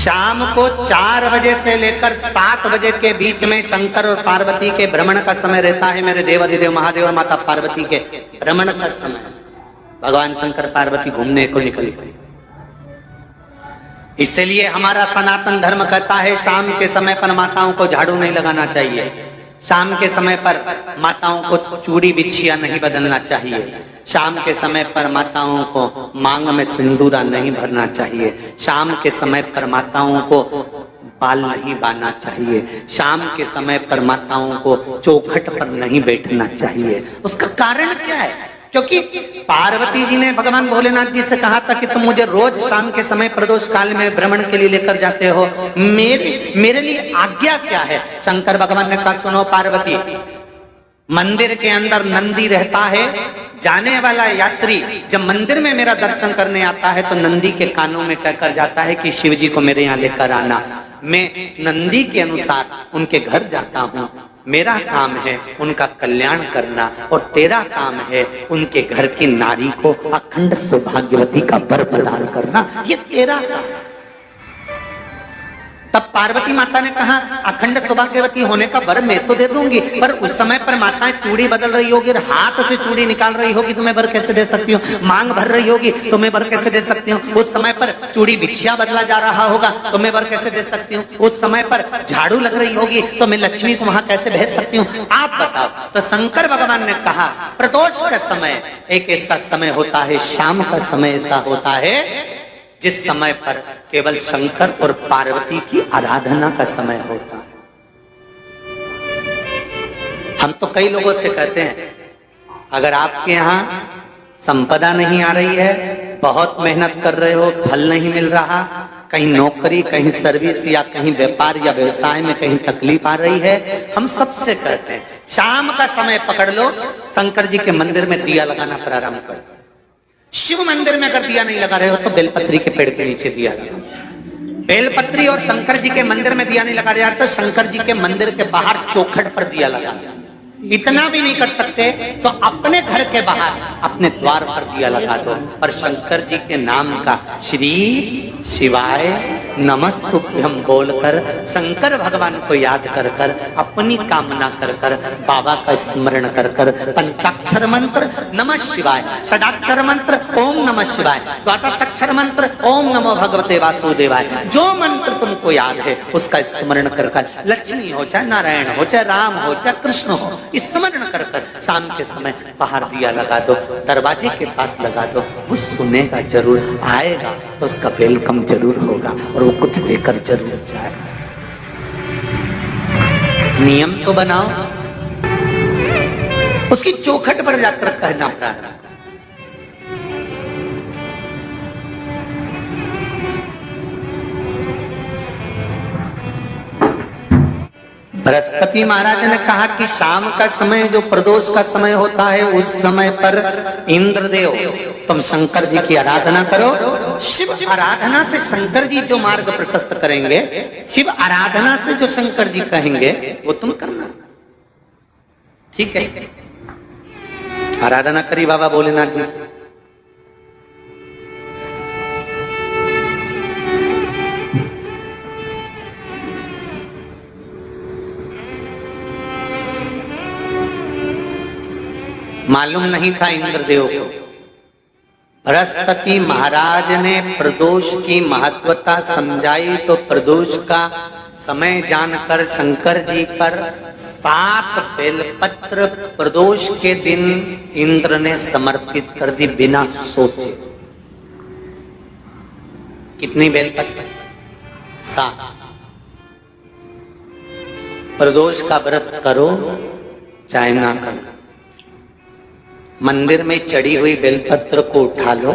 शाम को 4 बजे से लेकर 7 बजे के बीच में शंकर और पार्वती के भ्रमण का समय रहता है। मेरे देवाधिदेव महादेव और माता पार्वती के भ्रमण का समय, भगवान शंकर पार्वती घूमने को निकल गए। इसलिए हमारा सनातन धर्म कहता है शाम के समय पर माताओं को झाड़ू नहीं लगाना चाहिए, शाम के समय पर माताओं को चूड़ी बिछिया नहीं बदलना चाहिए, शाम के समय पर माताओं को मांग में सिंदूरा नहीं भरना चाहिए, शाम के समय पर माताओं को बाल नहीं बांधना चाहिए, शाम के समय पर माताओं को चौखट पर नहीं बैठना चाहिए। उसका कारण क्या है? क्योंकि पार्वती जी ने भगवान भोलेनाथ जी से कहा था कि तुम मुझे रोज शाम के समय प्रदोष काल में भ्रमण के लिए लेकर जाते हो, मेरे लिए आज्ञा क्या है? शंकर भगवान ने कहा सुनो पार्वती, मंदिर के अंदर नंदी रहता है, जाने वाला यात्री जब मंदिर में मेरा दर्शन करने आता है तो नंदी के कानों में कहकर जाता है कि शिव जी को मेरे यहाँ लेकर आना। मैं नंदी के अनुसार उनके घर जाता हूँ, मेरा काम है उनका कल्याण करना और तेरा काम है उनके घर की नारी को अखंड सौभाग्यवती का वर प्रदान करना, ये तेरा काम। तब पार्वती माता ने कहा अखंड सौभाग्यवती होने का वर मैं तो दे दूंगी, पर उस समय पर माताएं चूड़ी बदल रही होगी, हाथ से चूड़ी निकाल रही होगी तो मैं वर कैसे दे सकती हूँ? मांग भर रही होगी तो मैं वर कैसे दे सकती हूँ? उस समय पर चूड़ी बिछिया बदला जा रहा होगा तो मैं वर कैसे दे सकती हूँ? उस समय पर झाड़ू लग रही होगी तो मैं लक्ष्मी को वहां कैसे भेज सकती हूँ? आप बताओ। तो शंकर भगवान ने कहा प्रदोष का समय एक ऐसा समय होता है, शाम का समय ऐसा होता है जिस समय पर केवल शंकर और पार्वती की आराधना का समय होता है। हम तो कई लोगों से कहते हैं अगर आपके यहाँ संपदा नहीं आ रही है, बहुत मेहनत कर रहे हो, फल नहीं मिल रहा, कहीं नौकरी, कहीं सर्विस या कहीं व्यापार या व्यवसाय में कहीं तकलीफ आ रही है, हम सबसे कहते हैं शाम का समय पकड़ लो, शंकर जी के मंदिर में दिया लगाना प्रारंभ कर दो। शिव मंदिर में अगर दिया नहीं लगा रहे हो तो बेलपत्री के पेड़ के नीचे दिया लगा। बेलपत्री और शंकर जी के मंदिर में दिया नहीं लगा रहा तो शंकर जी के मंदिर के बाहर चौखट पर दिया लगा। इतना भी नहीं कर सकते तो अपने घर के बाहर अपने द्वार पर दिया लगा दो और शंकर जी के नाम का श्री शिवाय नमस्तुभ्यम बोलकर शंकर भगवान को याद कर कर अपनी कामना कर कर बाबा का स्मरण कर कर पंचाक्षर मंत्र नमः शिवाय, षडाक्षर मंत्र ओम नमः शिवाय, द्वादशाक्षर मंत्र ओम नमो भगवते वासुदेवाय, जो मंत्र तुमको याद है उसका स्मरण कर कर लक्ष्मी हो चाहे नारायण हो चाहे राम हो चाहे कृष्ण हो स्मरण कर कर शाम के समय बाहर दिया लगा दो, दरवाजे के पास लगा दो। वो सुनेगा जरूर, आएगा तो उसका वेलकम जरूर होगा और वो कुछ देकर जरूर जाएगा। नियम तो बनाओ, उसकी चौखट पर जाकर कहना प्रारंभ। बृहस्पति महाराज ने कहा कि शाम का समय जो प्रदोष का समय होता है उस समय पर इंद्रदेव तुम शंकर जी की आराधना करो। शिव आराधना से शंकर जी जो मार्ग प्रशस्त करेंगे, शिव आराधना से जो शंकर जी कहेंगे वो तुम करना। ठीक है, आराधना करी बाबा भोलेनाथ जी। मालूम नहीं था इंद्रदेव को, बृहस्पति महाराज ने प्रदोष की महत्वता समझाई तो प्रदोष का समय जानकर शंकर जी पर 7 बेलपत्र प्रदोष के दिन इंद्र ने समर्पित कर दी बिना सोचे। कितनी बेलपत्र? 7। प्रदोष का व्रत करो चाहे ना करो, मंदिर में चढ़ी हुई बेलपत्र को उठा लो,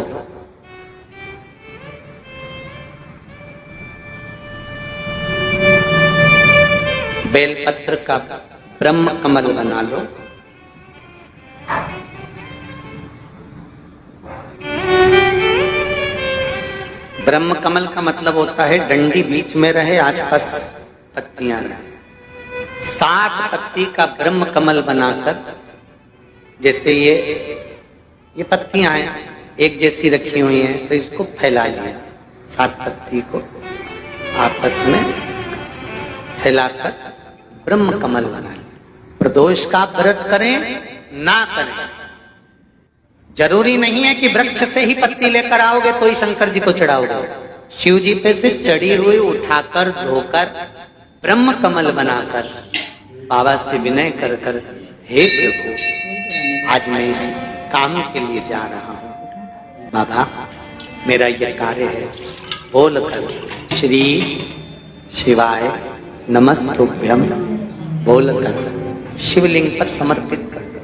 बेलपत्र का ब्रह्म कमल बना लो, ब्रह्म कमल का मतलब होता है डंडी बीच में रहे, आसपास पत्तियां रहे। 7 पत्ती का ब्रह्म कमल बनाकर, जैसे ये पत्तियां हैं एक जैसी रखी हुई हैं तो इसको फैला लिया 7 पत्ती को आपस में फैलाकर ब्रह्म कमल बना लें। प्रदोष का व्रत करें ना करें, जरूरी नहीं है कि वृक्ष से ही पत्ती लेकर आओगे तो ही शंकर जी को चढ़ाओगे। शिव जी पे से चढ़ी हुई उठाकर धोकर ब्रह्म कमल बनाकर बाबा से विनय कर कर, हे प्रभु आज मैं इस काम के लिए जा रहा हूं, बाबा मेरा ये कार्य है, बोलकर श्री शिवाय नमस्तुभ्यम बोलकर शिवलिंग पर समर्पित कर दो।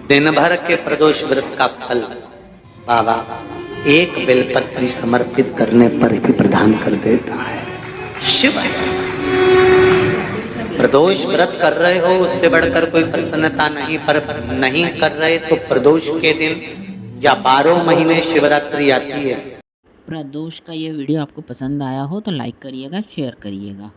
दिन भर के प्रदोष व्रत का फल बाबा एक बेलपत्री समर्पित करने पर ही प्रदान कर देता है। शिव प्रदोष व्रत कर रहे हो उससे बढ़कर कोई प्रसन्नता नहीं, पर नहीं कर रहे तो प्रदोष के दिन या 12 महीने शिवरात्रि आती है। प्रदोष का ये वीडियो आपको पसंद आया हो तो लाइक करिएगा, शेयर करिएगा।